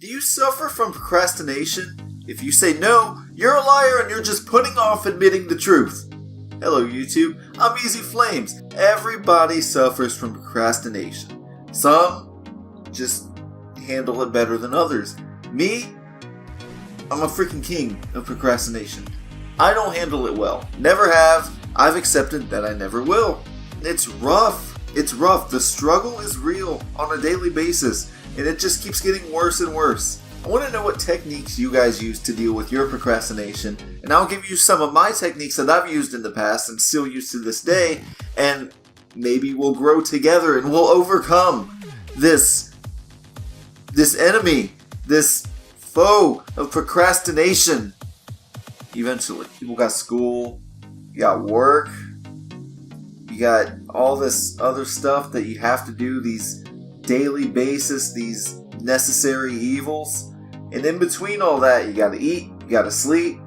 Do you suffer from procrastination? If you say no, you're a liar and you're just putting off admitting the truth. Hello YouTube, I'm Easy Flames. Everybody suffers from procrastination. Some just handle it better than others. Me, I'm a freaking king of procrastination. I don't handle it well. Never have. I've accepted that I never will. It's rough. It's rough. The struggle is real on a daily basis, and it just keeps getting worse and worse. I want to know what techniques you guys use to deal with your procrastination, and I'll give you some of my techniques that I've used in the past and still use to this day, and maybe we'll grow together and we'll overcome this enemy, this foe of procrastination. Eventually, people got school, you got work, you got all this other stuff that you have to do, these daily basis, these necessary evils. And in between all that, you gotta eat, you gotta sleep.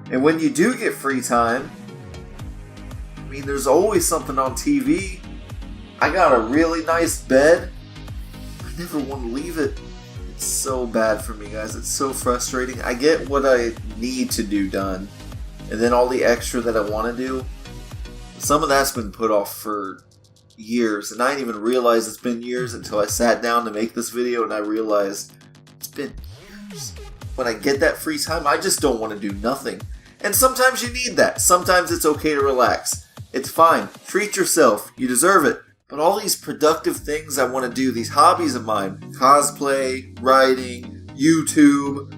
And when you do get free time, I mean, there's always something on TV. I got a really nice bed. I never want to leave it. It's so bad for me, guys. It's so frustrating. I get what I need to do done, and then all the extra that I want to do, some of that's been put off for years, and I didn't even realize it's been years until I sat down to make this video, and I realized it's been years. When I get that free time, I just don't want to do nothing. And sometimes you need that. Sometimes it's okay to relax. It's fine. Treat yourself. You deserve it. But all these productive things I want to do, these hobbies of mine, cosplay, writing, YouTube,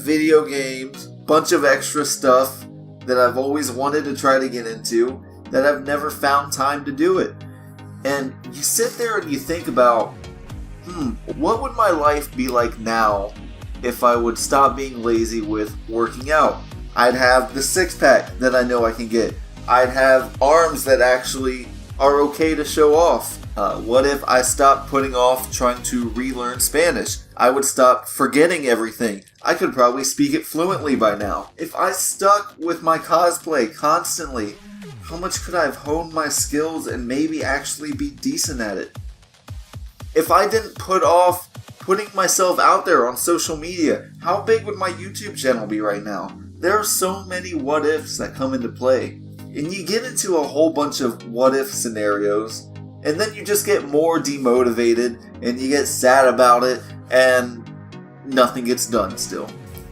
video games, bunch of extra stuff that I've always wanted to try to get into, that I've never found time to do it. And you sit there and you think about, what would my life be like now if I would stop being lazy with working out? I'd have the six-pack that I know I can get. I'd have arms that actually are okay to show off. What if I stopped putting off trying to relearn Spanish? I would stop forgetting everything. I could probably speak it fluently by now. If I stuck with my cosplay constantly, how much could I have honed my skills and maybe actually be decent at it? If I didn't put off putting myself out there on social media, how big would my YouTube channel be right now? There are so many what ifs that come into play. And you get into a whole bunch of what if scenarios, and then you just get more demotivated, and you get sad about it, and nothing gets done still.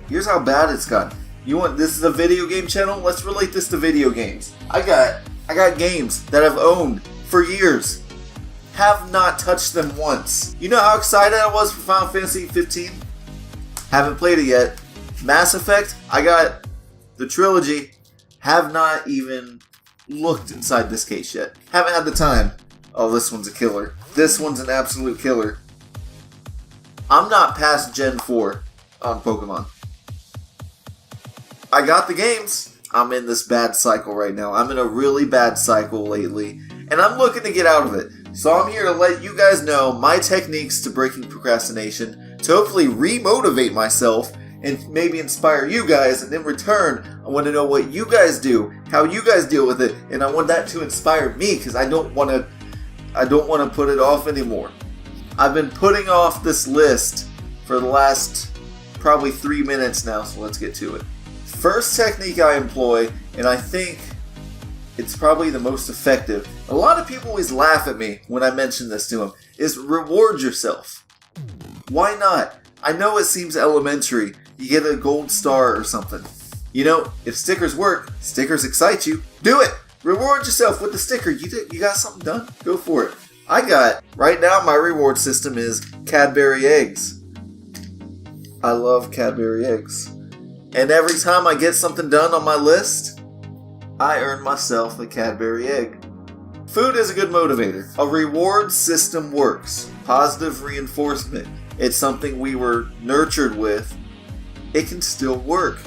Here's how bad it's gotten. This is a video game channel? Let's relate this to video games. I got games that I've owned for years. Have not touched them once. You know how excited I was for Final Fantasy 15? Haven't played it yet. Mass Effect, I got the trilogy. Have not even looked inside this case yet. Haven't had the time. Oh, this one's a killer. This one's an absolute killer. I'm not past Gen 4 on Pokemon. I got the games. I'm in this bad cycle right now. I'm in a really bad cycle lately, and I'm looking to get out of it. So I'm here to let you guys know my techniques to breaking procrastination, to hopefully re-motivate myself and maybe inspire you guys. And in return, I want to know what you guys do, how you guys deal with it, and I want that to inspire me, because I don't want to put it off anymore. I've been putting off this list for the last probably 3 minutes now, so let's get to it. First technique I employ, and I think it's probably the most effective, a lot of people always laugh at me when I mention this to them, is reward yourself. Why not? I know it seems elementary. You get a gold star or something. You know, if stickers work, stickers excite you, do it! Reward yourself with the sticker. You got something done? Go for it. Right now my reward system is Cadbury eggs. I love Cadbury eggs. And every time I get something done on my list, I earn myself a Cadbury egg. Food is a good motivator. A reward system works. Positive reinforcement. It's something we were nurtured with. It can still work.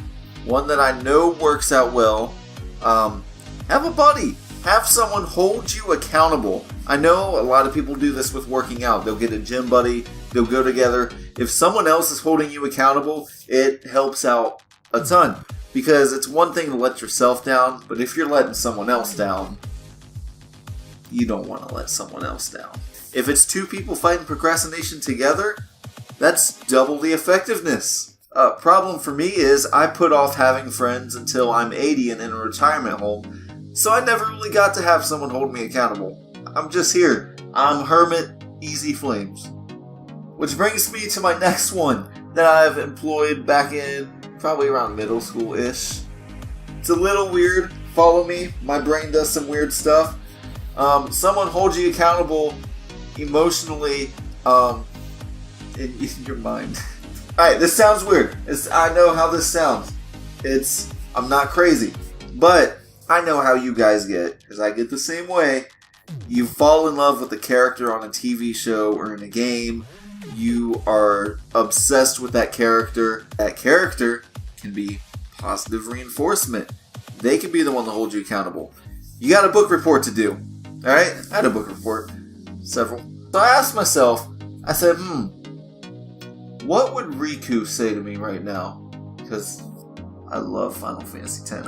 One that I know works out well. Have a buddy. Have someone hold you accountable. I know a lot of people do this with working out. They'll get a gym buddy. They'll go together. If someone else is holding you accountable, it helps out a ton. Because it's one thing to let yourself down, but if you're letting someone else down, you don't want to let someone else down. If it's two people fighting procrastination together, That's double the effectiveness. Problem for me is I put off having friends until I'm 80 and in a retirement home, so I never really got to have someone hold me accountable. I'm just here. I'm Hermit Easy Flames. Which brings me to my next one that I've employed back in probably around middle school-ish. It's a little weird. Follow me. My brain does some weird stuff. Someone holds you accountable emotionally in your mind. Alright, this sounds weird. I know how this sounds. I'm not crazy. But I know how you guys get, because I get the same way. You fall in love with a character on a TV show or in a game. You are obsessed with that character. That character can be positive reinforcement. They can be the one to hold you accountable. You got a book report to do. Alright? I had a book report. Several. So I asked myself, I said, what would Riku say to me right now? Because I love Final Fantasy X.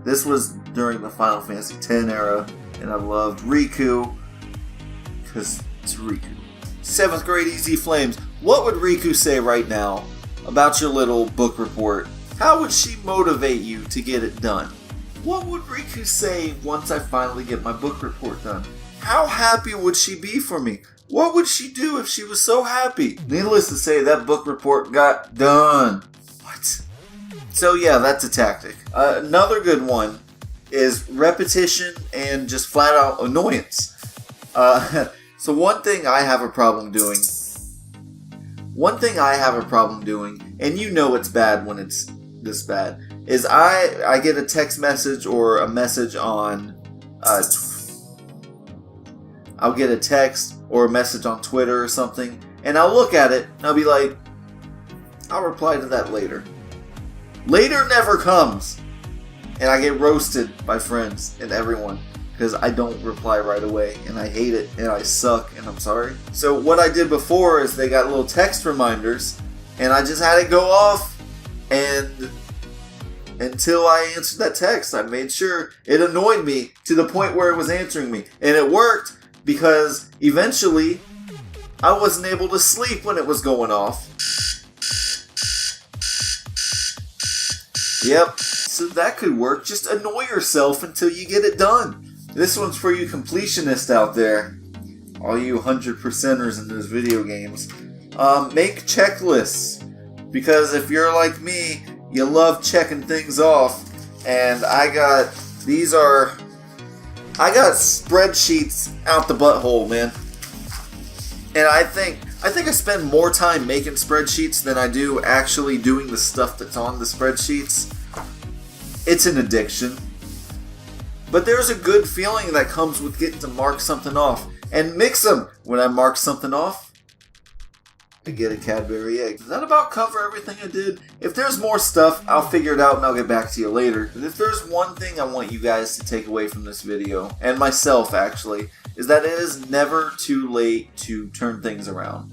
This was during the Final Fantasy X era, and I loved Riku, because it's Riku. 7th grade Easy Flames, what would Riku say right now about your little book report? How would she motivate you to get it done? What would Riku say once I finally get my book report done? How happy would she be for me? What would she do if she was so happy? Needless to say, that book report got done. What? So yeah, that's a tactic. Another good one is repetition and just flat out annoyance. So one thing I have a problem doing, and you know it's bad when it's this bad, is I get a text message or a message on, I'll get a text or a message on Twitter or something, and I'll look at it, and I'll be like, I'll reply to that later. Later never comes, and I get roasted by friends and everyone, because I don't reply right away, and I hate it, and I suck, and I'm sorry. So what I did before is they got little text reminders, and I just had it go off, and until I answered that text, I made sure it annoyed me to the point where it was answering me. And it worked, because eventually I wasn't able to sleep when it was going off. Yep, so that could work. Just annoy yourself until you get it done. This one's for you completionists out there. All you 100%ers in those video games. Make checklists. Because if you're like me, you love checking things off. And I got spreadsheets out the butthole, man. And I think I spend more time making spreadsheets than I do actually doing the stuff that's on the spreadsheets. It's an addiction. But there's a good feeling that comes with getting to mark something off. And mix them. When I mark something off, I get a Cadbury egg. Does that about cover everything I did? If there's more stuff, I'll figure it out and I'll get back to you later. But if there's one thing I want you guys to take away from this video, and myself actually, is that it is never too late to turn things around.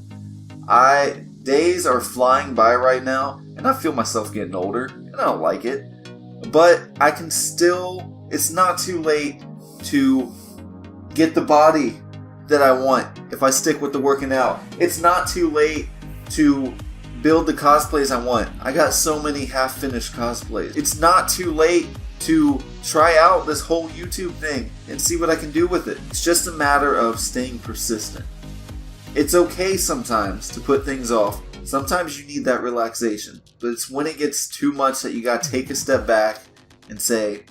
Days are flying by right now, and I feel myself getting older, and I don't like it. But I can still, it's not too late to get the body that I want if I stick with the working out. It's not too late to build the cosplays I want. I got so many half-finished cosplays. It's not too late to try out this whole YouTube thing and see what I can do with it. It's just a matter of staying persistent. It's okay sometimes to put things off. Sometimes you need that relaxation. But it's when it gets too much that you gotta take a step back and say,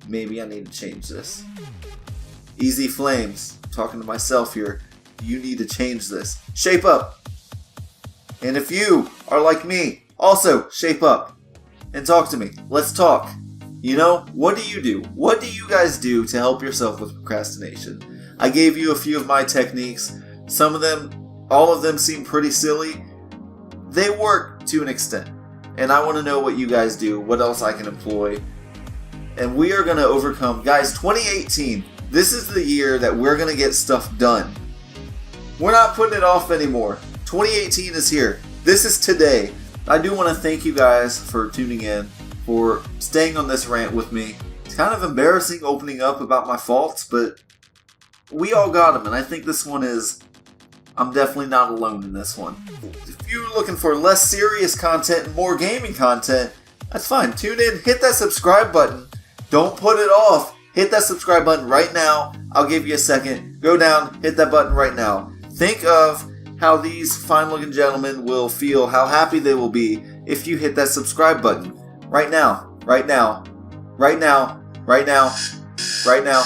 maybe I need to change this. Easy Flames, I'm talking to myself here. You need to change this. Shape up. And if you are like me, also shape up and talk to me. Let's talk. You know, what do you do? What do you guys do to help yourself with procrastination? I gave you a few of my techniques. Some of them, all of them seem pretty silly. They work to an extent. And I want to know what you guys do, what else I can employ. And we are going to overcome. Guys, 2018, this is the year that we're going to get stuff done. We're not putting it off anymore. 2018 is here. This is today. I do want to thank you guys for tuning in, for staying on this rant with me. It's kind of embarrassing opening up about my faults, but we all got them. And I think this one is, I'm definitely not alone in this one. If you you're looking for less serious content and more gaming content, that's fine. Tune in, hit that subscribe button. Don't put it off. Hit that subscribe button right now. I'll give you a second. Go down, hit that button right now. Think of how these fine-looking gentlemen will feel, how happy they will be if you hit that subscribe button. Right now. Right now. Right now. Right now. Right now.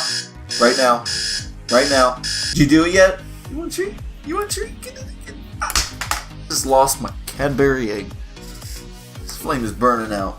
Right now. Right now. Did you do it yet? You want a treat? You want a treat? Get it. Just lost my Cadbury egg. This flame is burning out.